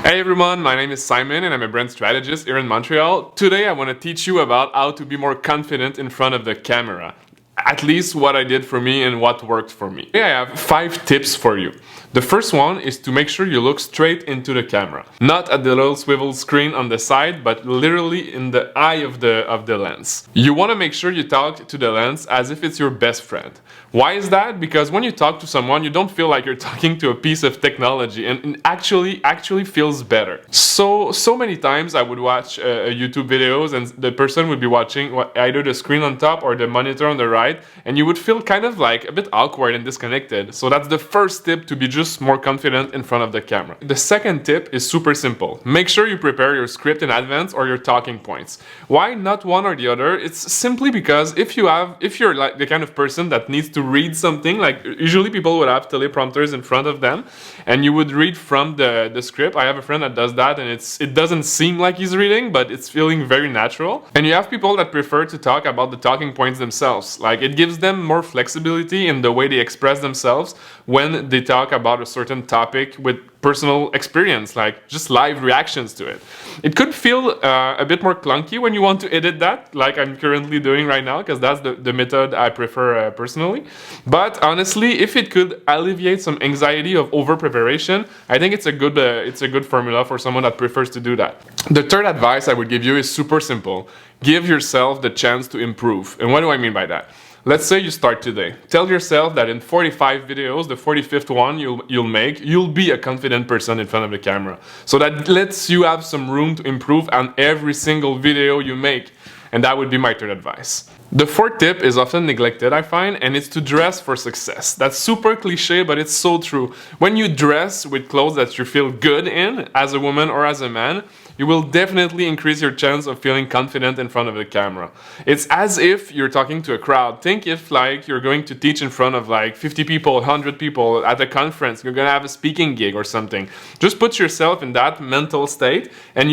Hey everyone, my name is Simon and I'm a brand strategist here in Montreal. Today I want to teach you about how to be more confident in front of the camera. At least what I did for me and what worked for me. Today I have 5 tips for you. The first one is to make sure you look straight into the camera. Not at the little swivel screen on the side, but literally in the eye of the lens. You want to make sure you talk to the lens as if it's your best friend. Why is that? Because when you talk to someone, you don't feel like you're talking to a piece of technology, and it actually feels better. So many times I would watch YouTube videos and the person would be watching either the screen on top or the monitor on the right, and you would feel kind of like a bit awkward and disconnected. So that's the first tip, to be just more confident in front of the camera. The second tip is super simple. Make sure you prepare your script in advance or your talking points. Why not one or the other? It's simply because if you're like the kind of person that needs to read something, like usually people would have teleprompters in front of them and you would read from the script. I have a friend that does that and it doesn't seem like he's reading, but it's feeling very natural. And you have people that prefer to talk about the talking points themselves. Like, it gives them more flexibility in the way they express themselves when they talk about a certain topic with personal experience, like just live reactions to it. It could feel a bit more clunky when you want to edit that, like I'm currently doing right now, because that's the method I prefer personally. But honestly, if it could alleviate some anxiety of over preparation, I think it's a good formula for someone that prefers to do that. The third advice I would give you is super simple. Give yourself the chance to improve. And what do I mean by that? Let's say you start today. Tell yourself that in 45 videos, the 45th one you'll be a confident person in front of the camera. So that lets you have some room to improve on every single video you make. And that would be my third advice. The fourth tip is often neglected, I find, and it's to dress for success. That's super cliche, but it's so true. When you dress with clothes that you feel good in, as a woman or as a man, you will definitely increase your chance of feeling confident in front of the camera. It's as if you're talking to a crowd. Think if like you're going to teach in front of like 50 people, 100 people at a conference, you're gonna have a speaking gig or something. Just put yourself in that mental state and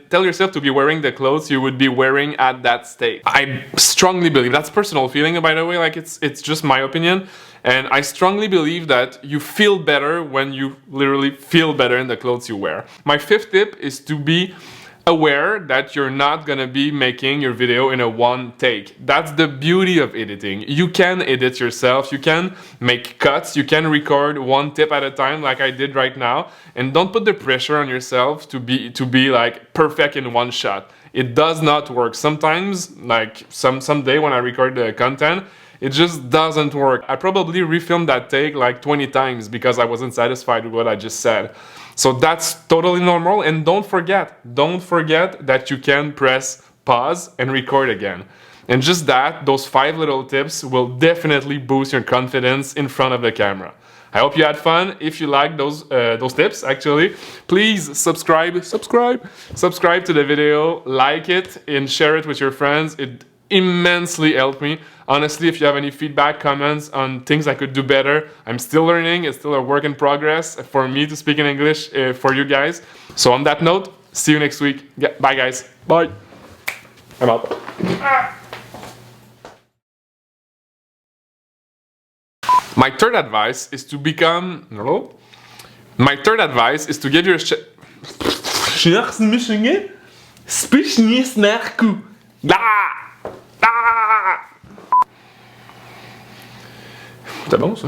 tell yourself to be wearing the clothes you would be wearing at that state. I strongly believe, that's personal feeling by the way, like it's just my opinion. And I strongly believe that you feel better when you literally feel better in the clothes you wear. My fifth tip is to be aware that you're not gonna be making your video in a one take. That's the beauty of editing. You can edit yourself, you can make cuts, you can record one tip at a time like I did right now, and don't put the pressure on yourself to be like perfect in one shot. It does not work. Sometimes, like someday when I record the content, it just doesn't work. I probably refilmed that take like 20 times because I wasn't satisfied with what I just said. So that's totally normal, and don't forget that you can press pause and record again. And just that, those 5 little tips will definitely boost your confidence in front of the camera. I hope you had fun. If you like those tips, actually, please subscribe to the video, like it, and share it with your friends. It immensely helped me. Honestly, if you have any feedback, comments on things I could do better, I'm still learning. It's still a work in progress for me to speak in English for you guys. So on that note, see you next week. Yeah, bye guys. Bye. I'm out. My third advice is to become... No? My third advice is to give your... C'est bon ça?